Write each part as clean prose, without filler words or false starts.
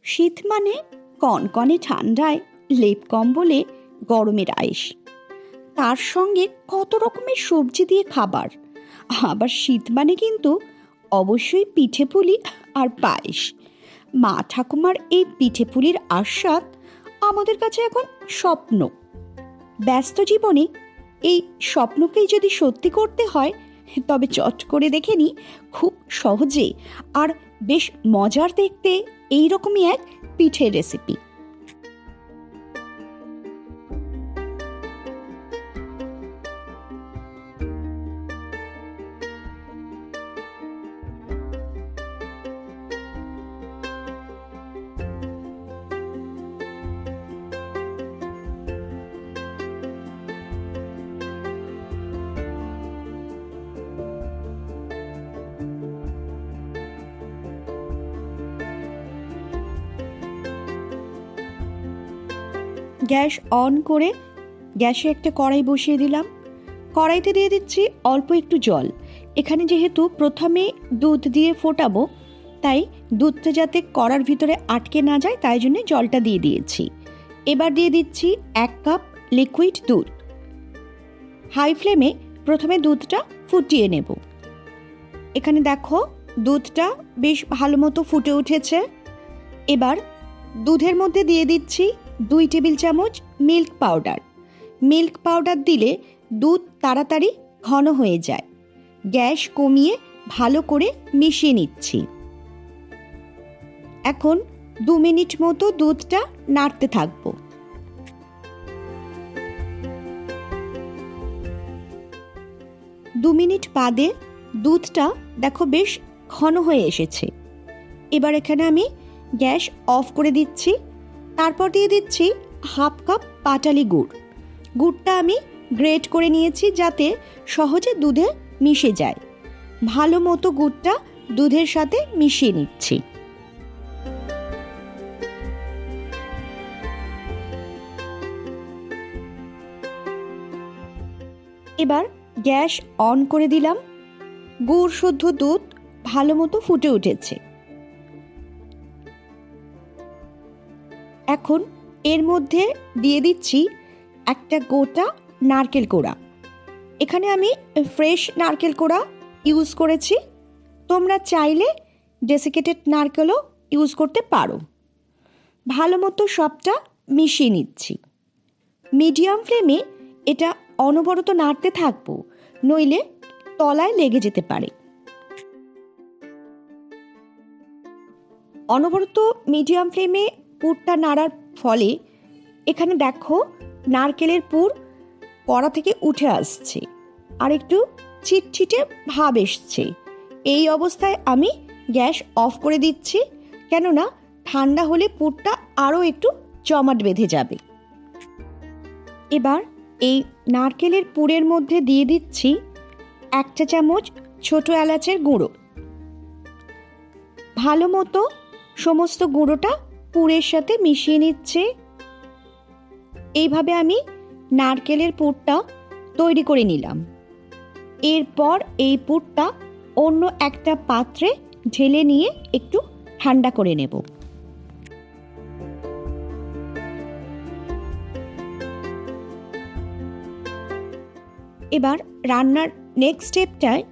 শীত মানে কনকনে ঠান্ডায় লেপ কম্বলে গরমের আয়েশ, তার সঙ্গে কত রকমের সবজি দিয়ে খাবার। আবার শীত মানে কিন্তু অবশ্যই পিঠে পুলি আর পায়েস। মা ঠাকুমার এই পিঠে পুলির আস্বাদ আমাদের কাছে এখন স্বপ্ন। ব্যস্ত জীবনে এই স্বপ্নকেই যদি সত্যি করতে হয়, তবে চট করে দেখে নি খুব সহজে আর বেশ মজার দেখতে এইরকমই এক পিঠের রেসিপি। গ্যাস অন করে গ্যাসে একটা কড়াই বসিয়ে দিলাম। কড়াইতে দিয়ে দিচ্ছি অল্প একটু জল। এখানে যেহেতু প্রথমে দুধ দিয়ে ফোটাবো, তাই দুধটা যাতে কড়ার ভিতরে আটকে না যায় তাই জন্য জলটা দিয়ে দিয়েছি। এবার দিয়ে দিচ্ছি 1 কাপ লিকুইড দুধ। হাই ফ্লেমে প্রথমে দুধটা ফুটিয়ে নেব। এখানে দেখো দুধটা বেশ ভালো মতো ফুটে উঠেছে। এবার দুধের মধ্যে দিয়ে দিচ্ছি 2 টেবিল চামচ মিল্ক পাউডার। মিল্ক পাউডার দিলে দুধ তাড়াতাড়ি ঘন হয়ে যায়। গ্যাস কমিয়ে ভালো করে মিশিয়ে নিচ্ছি। এখন 2 মিনিট মতো দুধটা নাড়তে থাকবো। দু মিনিট বাদে দুধটা দেখো বেশ ঘন হয়ে এসেছে। এবার এখানে আমি গ্যাস অফ করে দিচ্ছি। তারপর দিয়ে দিচ্ছি 1/2 কাপ পাটালি গুড়। গুড়টা আমি গ্রেট করে নিয়েছি যাতে সহজে দুধে মিশে যায়। ভালো মতো গুড়টা দুধের সাথে মিশিয়ে নিচ্ছি। এবার গ্যাস অন করে দিলাম। গুড় শুদ্ধ দুধ ভালো মতো ফুটে উঠেছে। এখন এর মধ্যে দিয়ে দিচ্ছি একটা গোটা নারকেল কোড়া। এখানে আমি ফ্রেশ নারকেল কোড়া ইউজ করেছি, তোমরা চাইলে ডেসিকেটেড নারকেলও ইউজ করতে পারো। ভালো মতো সবটা মিশিয়ে নিচ্ছি। মিডিয়াম ফ্লেমে এটা অনবরত নাড়তে থাকবো, নইলে তলায় লেগে যেতে পারে। অনবরত মিডিয়াম ফ্লেমে পুরটা নাড়ার ফলে এখানে দেখো নারকেলের পুর কড়া থেকে উঠে আসছে আর একটু ছিটছিটে ভাব এসছে। এই অবস্থায় আমি গ্যাস অফ করে দিচ্ছি, কেননা ঠান্ডা হলে পুরটা আরও একটু জমাট বেঁধে যাবে। এবার এই নারকেলের পুরের মধ্যে দিয়ে দিচ্ছি 1 চা চামচ ছোট এলাচের গুঁড়ো। ভালো মতো সমস্ত গুঁড়োটা পুরের সাথে মিশিয়ে নিচ্ছে। এইভাবে আমি নারকেলের পুরটা তৈরি করে নিলাম। এরপর এই পুরটা অন্য একটা পাত্রে ঢেলে নিয়ে একটু ঠান্ডা করে নেব। এবার রান্নার নেক্সট স্টেপটায়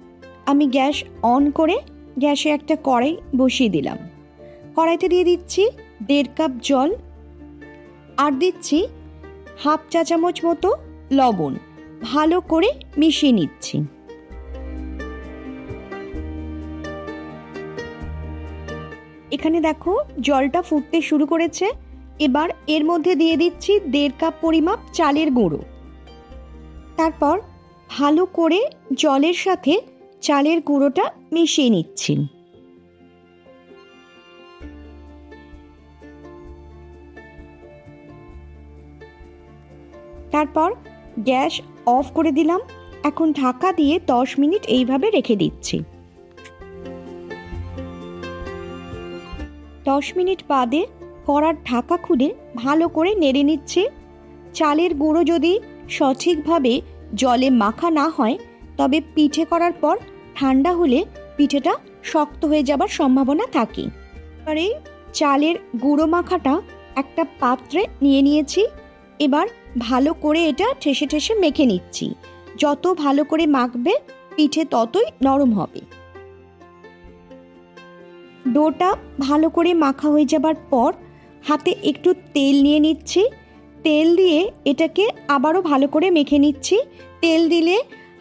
আমি গ্যাস অন করে গ্যাসে একটা কড়াই বসিয়ে দিলাম। কড়াইতে দিয়ে দিচ্ছি 1.5 কাপ জল আর দিচ্ছি 1/2 চা চামচ মতো লবণ। ভালো করে মিশিয়ে নিচ্ছি। এখানে দেখো জলটা ফুটতে শুরু করেছে। এবার এর মধ্যে দিয়ে দিচ্ছি 1.5 কাপ পরিমাপ চালের গুঁড়ো। তারপর ভালো করে জলের সাথে চালের গুঁড়োটা মিশিয়ে নিচ্ছি। তারপর গ্যাস অফ করে দিলাম। এখন ঢাকা দিয়ে 10 মিনিট এইভাবে রেখে দিচ্ছি। 10 মিনিট বাদে কড়ার ঢাকা খুলে ভালো করে নেড়ে নিচ্ছি। চালের গুঁড়ো যদি সঠিকভাবে জলে মাখা না হয়, তবে পিঠে করার পর ঠান্ডা হলে পিঠেটা শক্ত হয়ে যাবার সম্ভাবনা থাকে। এবারে চালের গুঁড়ো মাখাটা একটা পাত্রে নিয়ে নিয়েছি। এবার ভালো করে এটা ঠেসে ঠেসে মেখে নিচ্ছি। যত ভালো করে মাখবে পিঠে ততই নরম হবে। ডোটা ভালো করে মাখা হয়ে যাবার পর হাতে একটু তেল নিয়ে নিচ্ছি। তেল দিয়ে এটাকে আবারও ভালো করে মেখে নিচ্ছি। তেল দিলে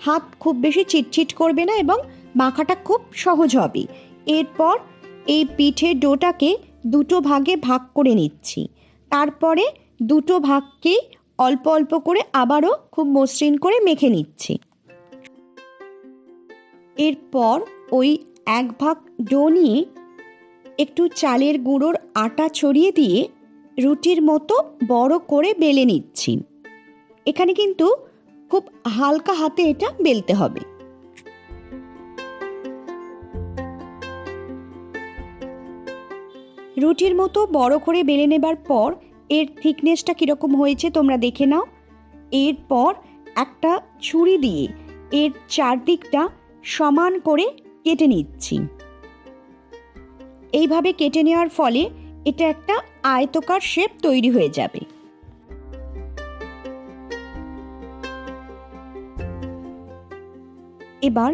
হাত খুব বেশি চিটচিট করবে না এবং মাখাটা খুব সহজ হবে। এরপর এই পিঠের ডোটাকে দুটো ভাগে ভাগ করে নিচ্ছি। তারপরে দুটো ভাগকেই অল্প অল্প করে আবারও খুব মসৃণ করে মেখে নিচ্ছি। এরপর ওই এক ভাগ ডো নিয়ে একটু চালের গুঁড়োর আটা ছড়িয়ে দিয়ে রুটির মতো বড় করে বেলে নিচ্ছি। এখানে কিন্তু খুব হালকা হাতে এটা বেলতে হবে। রুটির মতো বড় করে বেলে নেবার পর এর থিকনেসটা কীরকম হয়েছে তোমরা দেখে নাও। এরপর একটা ছুরি দিয়ে এর চারদিকটা সমান করে কেটে নিচ্ছি। এইভাবে কেটে নেওয়ার ফলে এটা একটা আয়তকার শেপ তৈরি হয়ে যাবে। এবার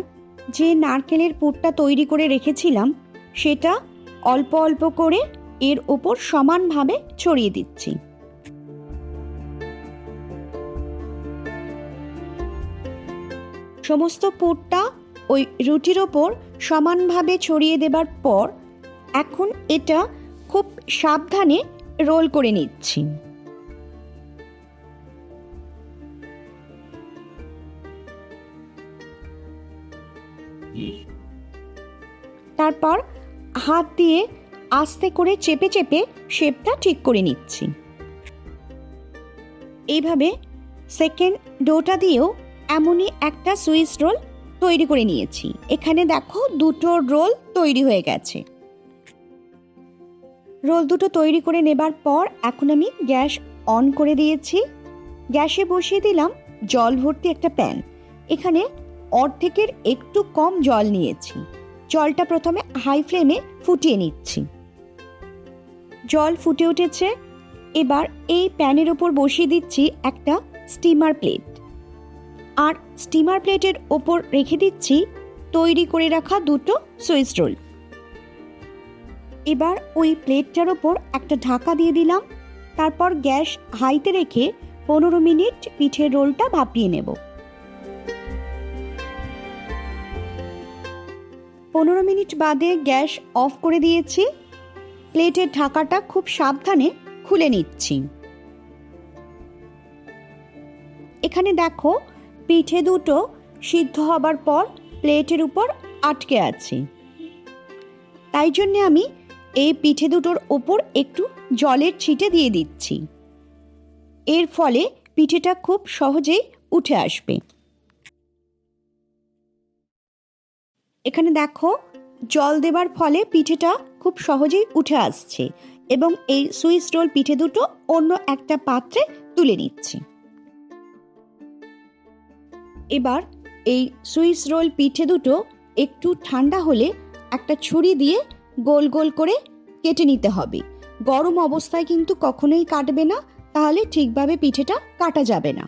যে নারকেলের পুরটা তৈরি করে রেখেছিলাম সেটা অল্প অল্প করে এর ওপর সমানভাবে ছড়িয়ে দিচ্ছি। সমস্ত পুরটা ওই রুটির ওপর সমানভাবে ছড়িয়ে দেবার পর এখন এটা খুব সাবধানে রোল করে নিচ্ছি। তারপর হাত দিয়ে আস্তে করে চেপে চেপে শেপটা ঠিক করে নিচ্ছি। এইভাবে সেকেন্ড ডোটা দিয়েও এমনই একটা সুইস রোল তৈরি করে নিয়েছি। এখানে দেখো দুটো রোল তৈরি হয়ে গেছে। রোল দুটো তৈরি করে নেবার পর এখন আমি গ্যাস অন করে দিয়েছি। গ্যাসে বসিয়ে দিলাম জল ভর্তি একটা প্যান। এখানে অর্ধেকের একটু কম জল নিয়েছি। জলটা প্রথমে হাই ফ্লেমে ফুটিয়ে নিচ্ছি। জল ফুটে উঠেছে। এবার এই প্যানের ওপর বসিয়ে দিচ্ছি একটা স্টিমার প্লেট, আর স্টিমার প্লেটের ওপর রেখে দিচ্ছি তৈরি করে রাখা দুটো সুইস রোল। এবার ওই প্লেটটার ওপর একটা ঢাকা দিয়ে দিলাম। তারপর গ্যাস হাইতে রেখে 15 মিনিট পিঠের রোলটা ভাপিয়ে নেব। 15 মিনিট বাদে গ্যাস অফ করে দিয়েছি। প্লেটের ঢাকাটা খুব সাবধানে খুলে নিচ্ছি। এখানে দেখো পিঠে দুটো সিদ্ধ হবার পর প্লেটের উপর আটকে আছে। তাই জন্যে আমি এই পিঠে দুটোর ওপর একটু জলের ছিটে দিয়ে দিচ্ছি। এর ফলে পিঠেটা খুব সহজেই উঠে আসবে। এখানে দেখো জল দেবার ফলে পিঠেটা খুব সহজেই উঠে আসছে এবং এই সুইস রোল পিঠে দুটো অন্য একটা পাত্রে তুলে নিচ্ছি। এবার এই সুইস রোল পিঠে দুটো একটু ঠান্ডা হলে একটা ছুরি দিয়ে গোল গোল করে কেটে নিতে হবে। গরম অবস্থায় কিন্তু কখনোই কাটবে না, তাহলে ঠিকভাবে পিঠেটা কাটা যাবে না।